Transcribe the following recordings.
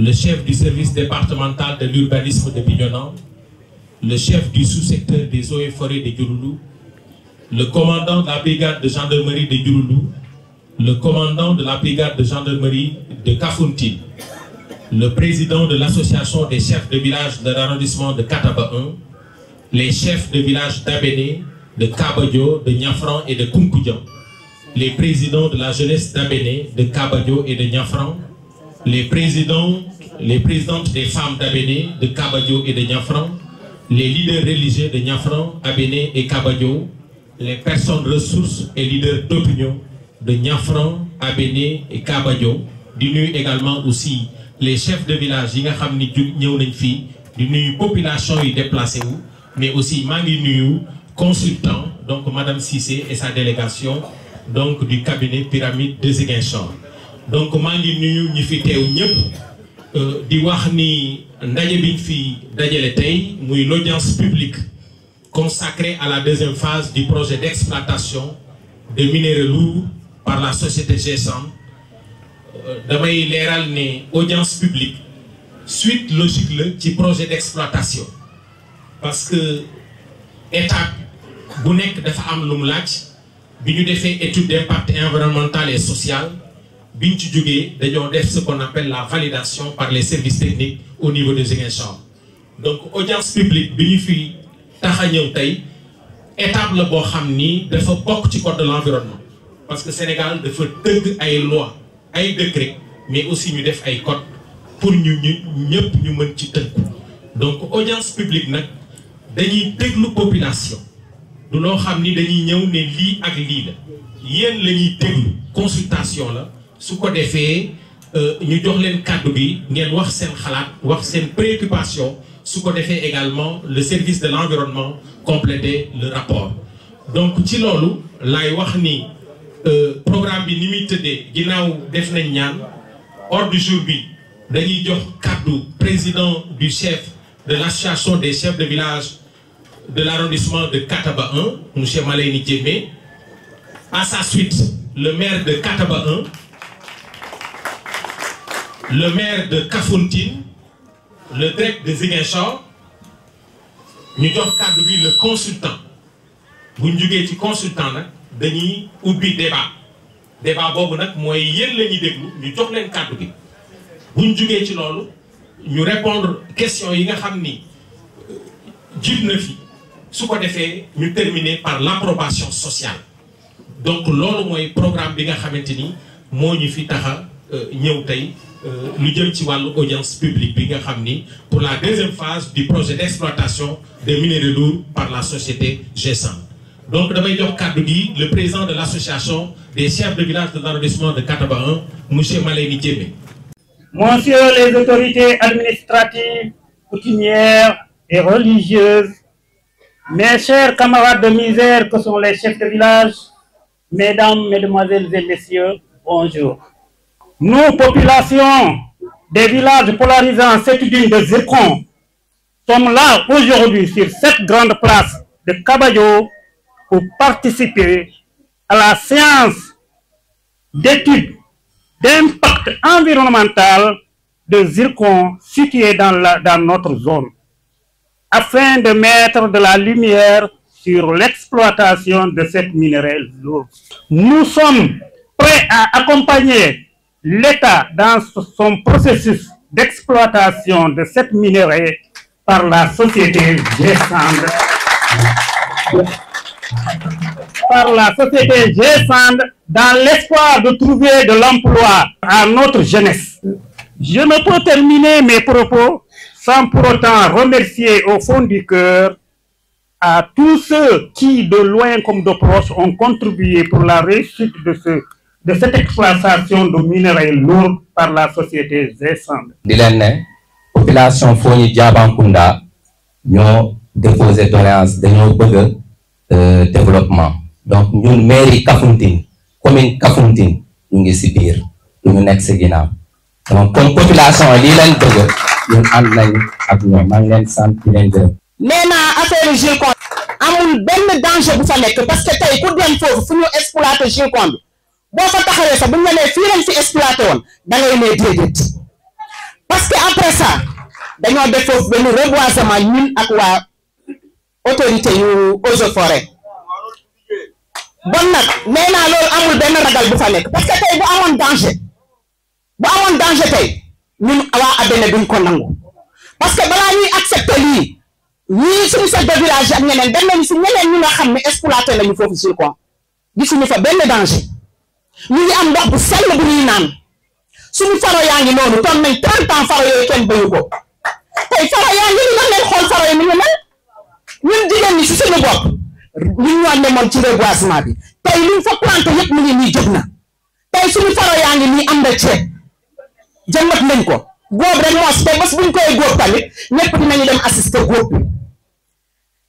le chef du service départemental de l'urbanisme de Bignona, le chef du sous-secteur des eaux et forêts de Diouloulou, le commandant de la brigade de gendarmerie de Diouloulou, le commandant de la brigade de gendarmerie de Kafountine, le président de l'association des chefs de village de l'arrondissement de Kataba 1, les chefs de village d'Abéné, de Kabadio, de Niafran et de Kunkoudian, les présidents de la jeunesse d'Abéné, de Kabadio et de Niafran, les présidentes des femmes d'Abéné, de Kabadio et de Niafran, les leaders religieux de Niafran, Abéné et Kabadio, les personnes ressources et leaders d'opinion de Niafran, Abéné et Kabadio, du nuyu également aussi les chefs de village yi nga xam ni ñëw nañ fii di nuyu population yi déplacé wu mais aussi maa ngi nuyu consultant donc Madame Cissé et sa délégation donc du cabinet Pyramide de Ziguinchor donc maa ngi nuyu ñi fi teew ñëpp di wax ni ndaje biñ fi dajale tey muy l'audience publique consacrée à la deuxième phase du projet d'exploitation de minerais lourds par la société G100 damay leeral ne audience publique suite logique la ci projet d'exploitation parce que étape bu nekk dafa am lu mu laaj bi ñu defee étude d'impact environnemental et social bi ñu ci jógee dañoo def ce qu'on appelle la validation par les services techniques au niveau de Ziguinchor donc audience publique bi ñu fi tax a ñëw tey étape la boo xam ni dafa bokk ci code de l'environnement parce que Sénégal dafa tëgg ay loi ay décret mais aussi ñu def ay code pour ñëpp ñu mën ci tënku donc audience publique nag dañuy déglu population du loo xam ni dañuy ñëw ne lii ak lii la yéen la ñuy déglu consultation la su ko defee ñu jox leen kàddu bi ngeen wax seen xalaat wax seen préoccupation su ko defee également le service de l'environnement compléter le rapport donc ci loolu laay wax ni programme bi ni muy tëddee ginnaaw def nañ ñaan ordre du jour bi dañuy jox kàddu président du chef de l'association des chefs de village de l'arrondissement de Kataba 1 monsieur Malayni Diémé à sa suite le maire de Kataba 1 le maire de Kafountine le direct de Ziguinchor ñu jox kàddu bi le consultant bu ñu jógee ci consultant nag dañuy ubbi débat boobu nag mooy yéen la ñuy déglu ñu jox leen kàddu bi bu ñu jógee ci loolu ñu répondre question yi nga xam ni jib na fi su ko defee ñu terminer par l'approbation sociale donc loolu mooy programme bi nga xamante ni moo ñu fi taxa ñëw tey lu jëm ci wàllu audience publique bi nga xam ni pour la deuxième phase du projet d'exploitation des minerais lourds par la société G100 donc damay jox kàddu gi le président de l'association des chefs de village de l'arrondissement de Kataba 1 monsieur Malayni Diémé. Messieurs les autorités administratives, coutumières et religieuses, mes chers camarades de misère que sont les chefs de village, mesdames, mesdemoiselles et messieurs, bonjour. Nous, population des villages polarisants Sétudine de Zircon, sommes là aujourd'hui sur cette grande place de Kabadio pour participer à la séance d'études d'impact environnemental de Zircon située dans notre zone, afin de mettre de la lumière sur l'exploitation de cette minerai lourd. Nous sommes prêts à accompagner l'État dans son processus d'exploitation de cette minerai par la société G100. Dans l'espoir de trouver de l'emploi à notre jeunesse. Je ne peux terminer mes propos sans pour autant remercier au fond du cœur à tous ceux qui, de loin comme de proche, ont contribué pour la réussite de cette exploitation de minerais lourds par la société G100. di leen ne population Fogni Diabankunda ñoo déposé doléance dañoo bëgg développement donc ñun mairie Kafountine commune Kafountine ñu ngi ci biir du ñu nekk ci ginnaaw donc comme population lii leen bëgg ñun ànd nañ ak ñoom maa ngi leen sant di leen gërëm. nee naa affaire zircon amul benn danger bu fa nekk parce que tey ku dem foofu fu ñu exploité zircon bi boo fa taxawee sax bu ñu la nee fii lañ fi exploité woon da ngay nee déedéet parce que ça dañoo def foofu benn reboisement ñun ak waa autorité yu eaux et forêt bon nag nee naa loolu amul benn ragal bu fa nekk parce que tey bu amoon danger tey ñun waa Abéné duñ ko nangu parce que balaa ñuy accepter lii ñii suñu chef de village ak ñeneen dem nañu si ñeneen ñi nga xam ne exploité nañu foofu zircon gisuñu fa benn danger ñu ngi am ndox bu sell bu ñuy naan suñu faro yaa ngi noonu toog nañ 30 ans faro yooyu kenn bayu ko tey faro yaa ngi ni leen xool faro yi ni ñu mel ñun jigéen ñi si suñu bopp ñu ñoo demoon ci reboisement bi tey liñ fa planté yëpp mu ngi nii jóg na tey suñu faro yaa ngi nii am na ceeb jëmbat nañ ko góob rek moos te bés buñ koy góob tamit ñëpp dinañu dem assister góob bi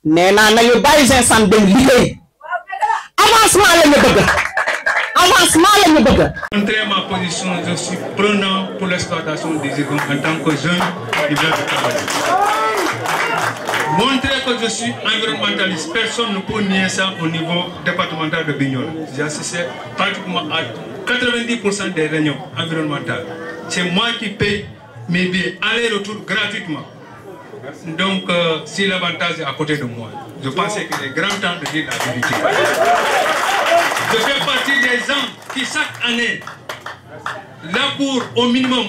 nee naa nañu bàyyi Zinsane dem liggéey avancement la ñu bëgg avancement la ñu bëgg. Montrer ma position, je suis prenant pour l'exploitation des zircons en tant que jeune du village de Kabadjo. Montrer que je suis environnementaliste, personne ne peut nier ça au niveau départemental de Bignona. J'ai assisté pratiquement à 90% des réunions environnementales. C'est moi qui paye mes billets aller-retour gratuitement. Donc, si l'avantage est à côté de moi, je pensais qu'il est grand temps de dire la vérité. Je fais partie des gens qui chaque année labourent au minimum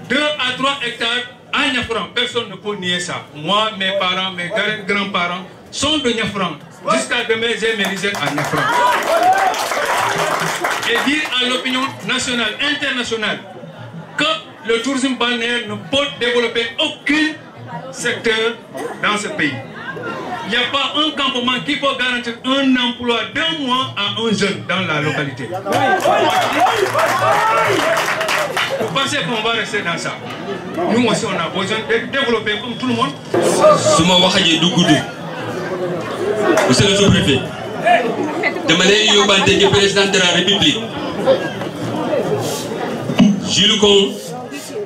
2 à 3 hectares à Niafran. Personne ne peut nier ça. Moi, mes parents, mes grands-parents sont de Niafran. Jusqu'à demain, j'ai mes rizettes à Niafran. Et dire à l'opinion nationale, internationale, que le tourisme balnéaire ne peut développer aucun secteur dans ce pays. Il n'y a pas un campement qui peut garantir un emploi d'1 mois à un jeune dans la localité. Vous pensez qu'on va rester dans ça? Nous aussi, on a besoin de développer comme tout le monde. Monsieur le sous-préfet, demandez au président de la République. Jules Con,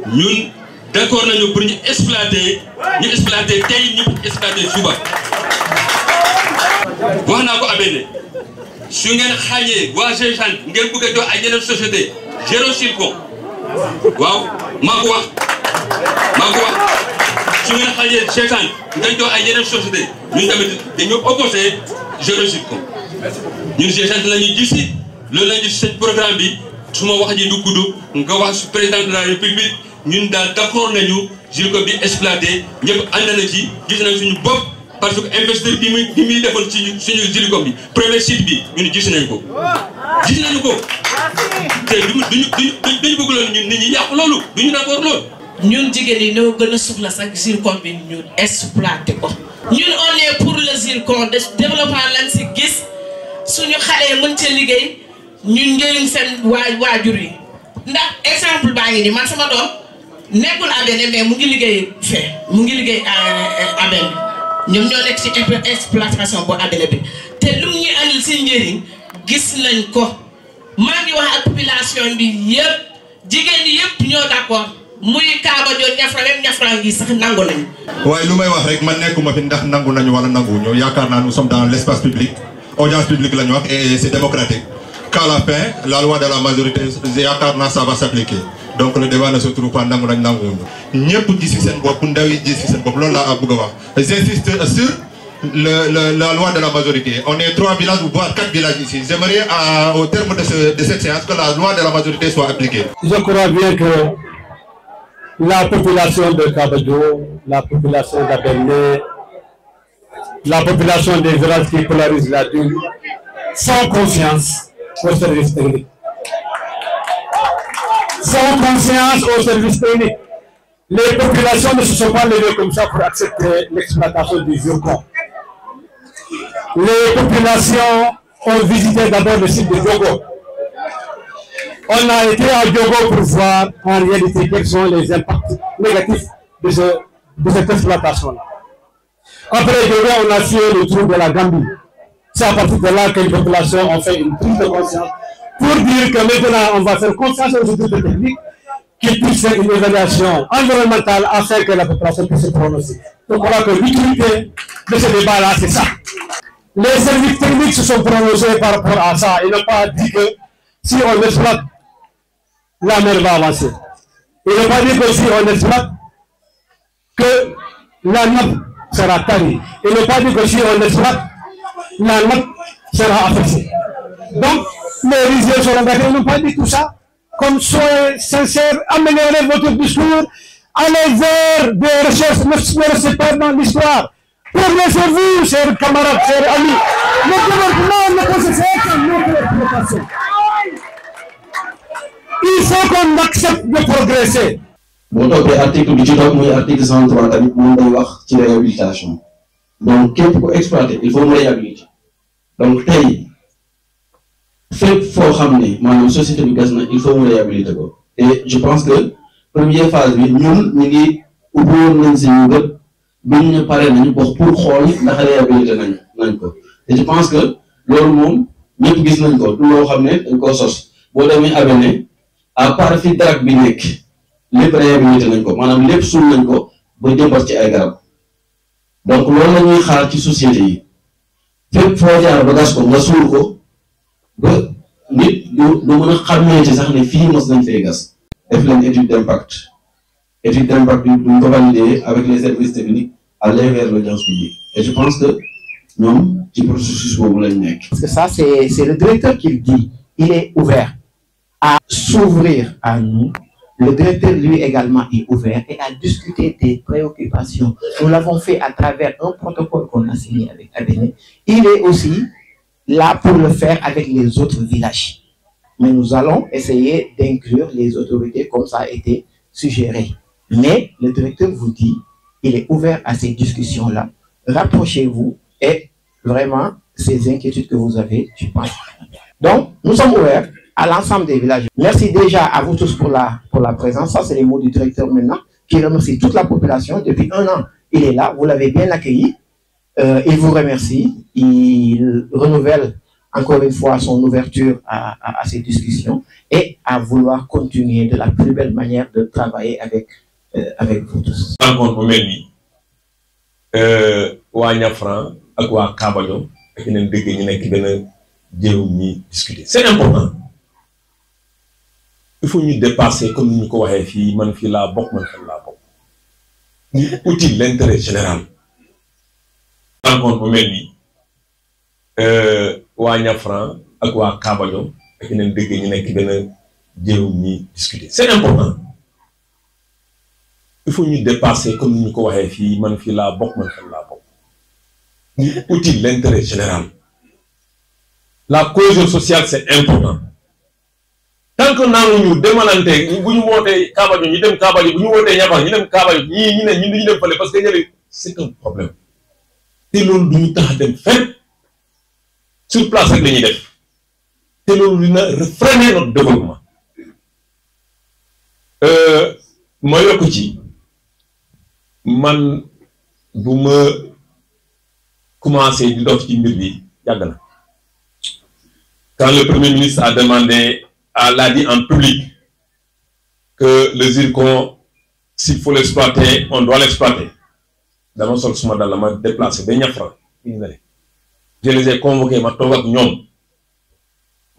nous d'accord pour nous exploiter tey ñu exploiter suba. Wax naa ko Abéné su ngeen xañee waa G30 ngeen bëgg a jox ay yeneen société zéro zircon waaw maa ko wax su ngeen xañee G30 ngeen jox ay yeneen société ñun tamit dañu opposé zéro zircon ñun G30 la ñuy gis loolu la ñu gis seen programme bi su ma wax ji du gudd nga wax su président de la République ñun daal d'accord nañu zircon bi exploité ñëpp ànd na ci gis nañ suñu bopp. Parce que investisseur bi muy defoon ci suñu zircon bi premier site bi ñun gis nañu ko te duñu bëgg loolu ñun nit ñi yàq loolu duñu d'accord loolu. ñun jigéen yi ñoo gën a soxla sax zircon bi ñu exploité ko. ñun on est pour le zircon de développement lañ si gis suñu xale mën ca liggéey ñun njëriñ seen waajur yi ndax exemple baa ngi nii man sama doom nekkul Abéné mais mu ngi liggéey fee mu ngi liggéey Abéné. ñoom ñoo nekk ci exploitation bu Abéné bi te lu ñu andil si njëriñ gis nañ ko maa ngi wax ak population bi yëpp jigéen ñi yëpp ñoo d'accord muy Kabadjo Niafra gi sax nangu nañu. waaye lu may wax rek man nekkuma fi ndax nangu nañu wala nanguwuñu yaakaar naa nous sommes dans l'espace public audience publique la ñu wax et c'est démocratique. Qu'à la fin la loi de la majorité yaakaar naa ça va s'appliquer. Donc le débat ne se trouve pas nangu nañ nanguwuñu ñëpp gis ci seen bopp ndaw yi gis ci seen bopp loolu laa bëgg a wax. J'insiste sur la loi de la majorité. On est 3 villages ou voire 4 villages ici. J'aimerais au terme de cette séance que la loi de la majorité soit appliquée. Je crois bien que la population de Kabadjo, la population d'Abéné, la population des villages qui polarisent la ville font confiance au service technique. Font confiance au service technique. Les populations ne se sont pas levées comme ça pour accepter l'exploitation du zircon. Les populations ont visité d'abord le site de Diogo. On a été à Diogo pour voir en réalité quels sont les impacts négatifs de cette exploitation-là. Après Diogo, on a fait le tour de la Gambie. C'est à partir de là que les populations ont fait une prise de conscience pour dire que maintenant on va faire confiance aux autorités techniques qui puissent faire une évaluation environnementale afin que la population puisse se prononcer. Donc on voit que l'utilité de ce débat-là, c'est ça. Les services techniques se sont prononcés par rapport à ça. Ils n'ont pas dit que si on exploite, la mer va avancer. Ils n'ont pas dit que si on exploite, que la nappe sera tarie. Et ne pas dire que si on l'exploite, la nappe sera affaissée. Donc, les rizières seront gâtées. Ils n'ont pas dit tout ça. Comme soyez sincères, améliorez votre discours, allez vers des recherches, ne restez pas dans l'histoire. Progressez-vous, chers camarades, chers amis. Le développement ne peut se faire qu'en notre exploitation. Il faut qu'on accepte de progresser. Bon, donc, l'article du Jodok, l'article 103, tamit moom day wax ci réhabilitation. Donc, képp ku exploiter, il faut mu réhabiliter. Donc, tey fépp foo xam ne maanaam société bi gas na il faut mu réhabiliter ko. Et je pense que première phase bi ñun ñu ngi ubbiwoon nañ si ñu gët bi ñu pare nañu pour xool ndax réhabiliter nañ ko. Et je pense que loolu moom ñëpp gis nañ ko du loo xam ne dañ koo sos boo demee Abéné à part fi darak bi nekk lépp réhabilité nañ ko maanaam lépp suul nañ ko ba jëmbat ci ay garab donc loolu la ñuy xaar ci société yi fépp foo jaar ba gas ko nga suul ko ba nit du mën a xàmmee ci sax ne fii mos nañ fay gas def leen étude d'impact bi duñ ko valider avec les services techniques aller vers l'audience publique et je pense que ñoom ci processus boobu lañ nekk. Parce que ça c'est le directeur qui le dit, il est ouvert à s'ouvrir à nous. Le directeur, lui également, est ouvert et à discuter des préoccupations. Nous l'avons fait à travers un protocole qu'on a signé avec Abéné. Il est aussi là pour le faire avec les autres villages. Mais nous allons essayer d'inclure les autorités comme ça a été suggéré. Mais le directeur vous dit, il est ouvert à ces discussions-là. Rapprochez-vous et vraiment, ces inquiétudes que vous avez, je pense. Donc, nous sommes ouverts à l'ensemble des villages. Merci déjà à vous tous pour la présence. Ça, c'est les mots du directeur maintenant, qui remercie toute la population. Depuis 1 an, il est là. Vous l'avez bien accueilli. Il vous remercie. Il renouvelle encore une fois son ouverture à ces discussions et à vouloir continuer de la plus belle manière de travailler avec vous tous. Rencontre bu mel nii waa Niafran ak waa Kabadio ak yeneen dëkk ñu nekk gën a jéem ñi discuter. C'est important. Il faut ñu dépasser comme ni ñu ko waxee fii man fii laa bokk man fii laa bokk. Ñu utile l'intérêt général. Rencontre bu mel nii waa Niafran ak waa Kabadio ak yeneen dëkk ñu nekk gën a jéem ñi discuter. C'est important. Il faut ñu dépasser comme ni ñu ko waxee fii man fii laa bokk man fii laa bokk. Ñu utile l'intérêt général. La cohésion sociale c'est important. Tant que nous demandons, bu ñu wootee Kabadio ñu dem Kabadio bu ñu wootee Niafran ñu dem Kabadio ñii ñu ne ñun dañu dem fële parce que c'est un problème. te loolu du ñu tax a dem fenn sur place rek la ñuy def te loolu dina freiner notre développement. ma yokk ci man bu ma commencé di dox ci mbir bi yàgg na. Quand le Premier ministre a demandé, l'a dit en public, que le zircon, s'il faut l'exploiter, on doit l'exploiter. Dans mon sol, je me déplacé, je les ai convoqués, je suis venu avec eux.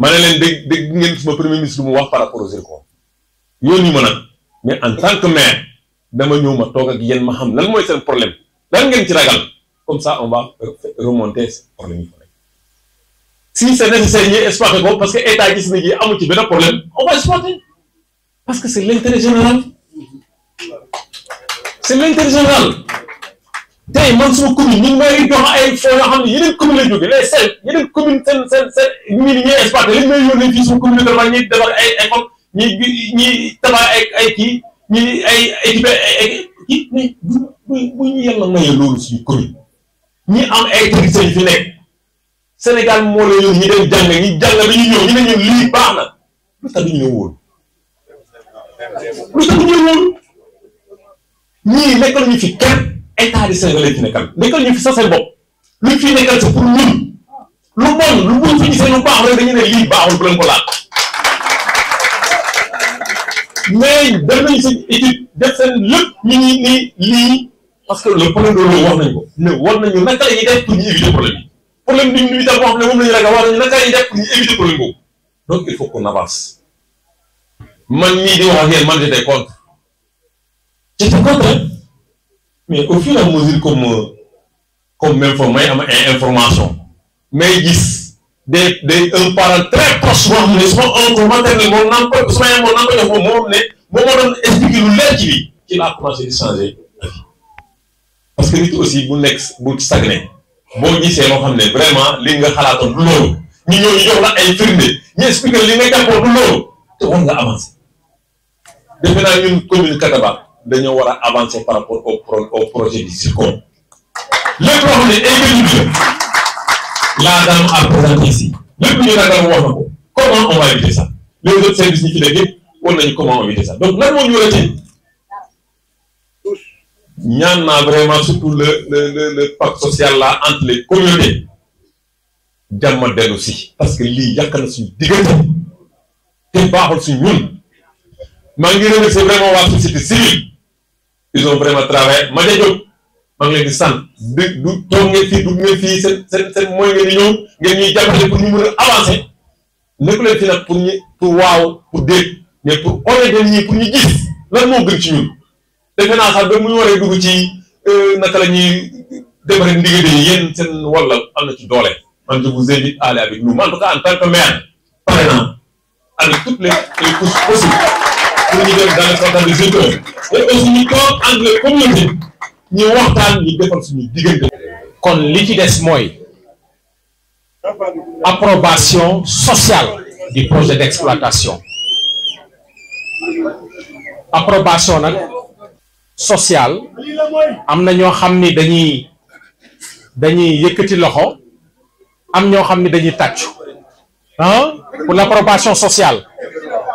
Je suis le Premier ministre par rapport au zircon. Mais en tant que maire, je suis venu avec eux, c'est un problème. Comme ça, on va remonter ce problème. Si c'est nécessaire, exploiter parce que l'État dit qu'il y a un problème, on va exploiter. Parce que c'est l'intérêt général. C'est l'intérêt général. Tey man suma commune ñu may jox ay fonds yoo xam ne yeneen commune lay jógee les sel yeneen commune seen ñi ñuy exploité li may yónnee fii suma commune dafa ñuy defar ay école ñi tabax ay kii ñi ay équipe ay kii mais bu ñu yàlla mayee loolu suñu commune ñi am ay techniciens fi nekk Sénégal moo la yoon ñi dem jàng ñi jàng bi ñu ñëw ñu ne ñu lii baax na lu tax duñu ñëw woon lu tax duñu ñëw woon ñii nekkal ñu fi kenn état du Sénégal fi nekkal nekkal ñu fi sa seen bopp lu fi nekkal c'est pour ñun lu bon lu buñ fi gisee lu baax rek dañu ne lii baaxul bu leen ko laal mais dem nañu seen étude def seen lépp ñu ngi ni lii parce que le problème de l'eau wax nañ ko ne war nañu naka la ñuy def pour ñu éviter problème yi problème bi ñu tam boo xam ne moom la ñu ragal war nañu naka la ñuy def pour ñu éviter problème boobu donc il faut qu'on avance man mii di wax ak yéen man j'étais contre mais au fur et à mesure comme même fois may am information may gis un parent très proche boo xam ne su ma oncle maternel moom naan ko su ma yemoon naan ko jox moom ne moom moo doon expliquer lu leer ci bi ci laa commencé di changer parce que nit aussi bu nekk bu stagné boo gisee loo xam ne vraiment li nga xalaatoon du loolu ñu ñëw ñu jox la ay firnde ñu expliquer li nga jàppoon du loolu te war nga avancer defe naa ñun commune Kataba dañoo war a avancer par rapport au projet du ZIRCON lépp loo xam ne ay la dame a présenté ici lépp ñu ragal wax na ko comment on va éviter ça les autres services ñi fi nekk yëpp war nañu comment éviter ça donc lan moo ñu war a tey ñaan naa vraiment surtout le pacte social là entre les communautés jàmm dellu si parce que lii yàq na suñu diggante te baaxul suñu ñun maa ngi remercier vraiment waa société civile ils ont vraiment travaillé ma Diop maa ngi leen di sant du toog ngeen fii dugg ngeen fii seen mooy ngeen di ñëw ngeen ñuy jàppale pour ñu mën a avancer nekk leen fi nag pour waaw pour dégg mais pour orienter ñi pour ñu gis lan moo gën ci ñun defe naa sax ba mu ñu waree dugg ci naka la ñuy defaree ndiggante yi yéen seen walla am na ci doole man je vous invite à aller avec nous en tout cas en tant que maire pare naa avec toutes les couches possibles pour ñu dem dans le cadre de ZIRCON et aussi ñu toog entre les communautés ñu waxtaan ñu defal suñu diggante. kon li ci des mooy approbation sociale du projet d'exploitation approbation nag sociale am na ñoo xam ni dañuy yëkkati loxo am ñoo xam ni dañuy tàccu pour l'approbation sociale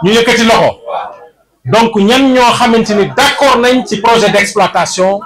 ñu yëkkati loxo donc ñan ñoo xamante ni d'accord nañ ci projet d'exploitation.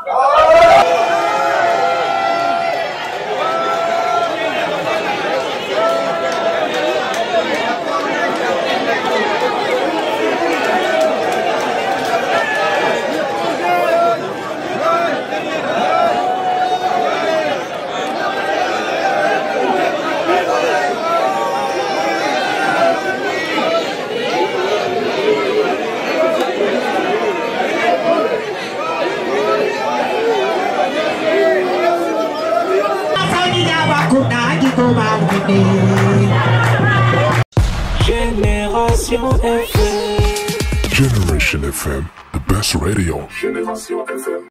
Generation FM, the best radio. Generation FM.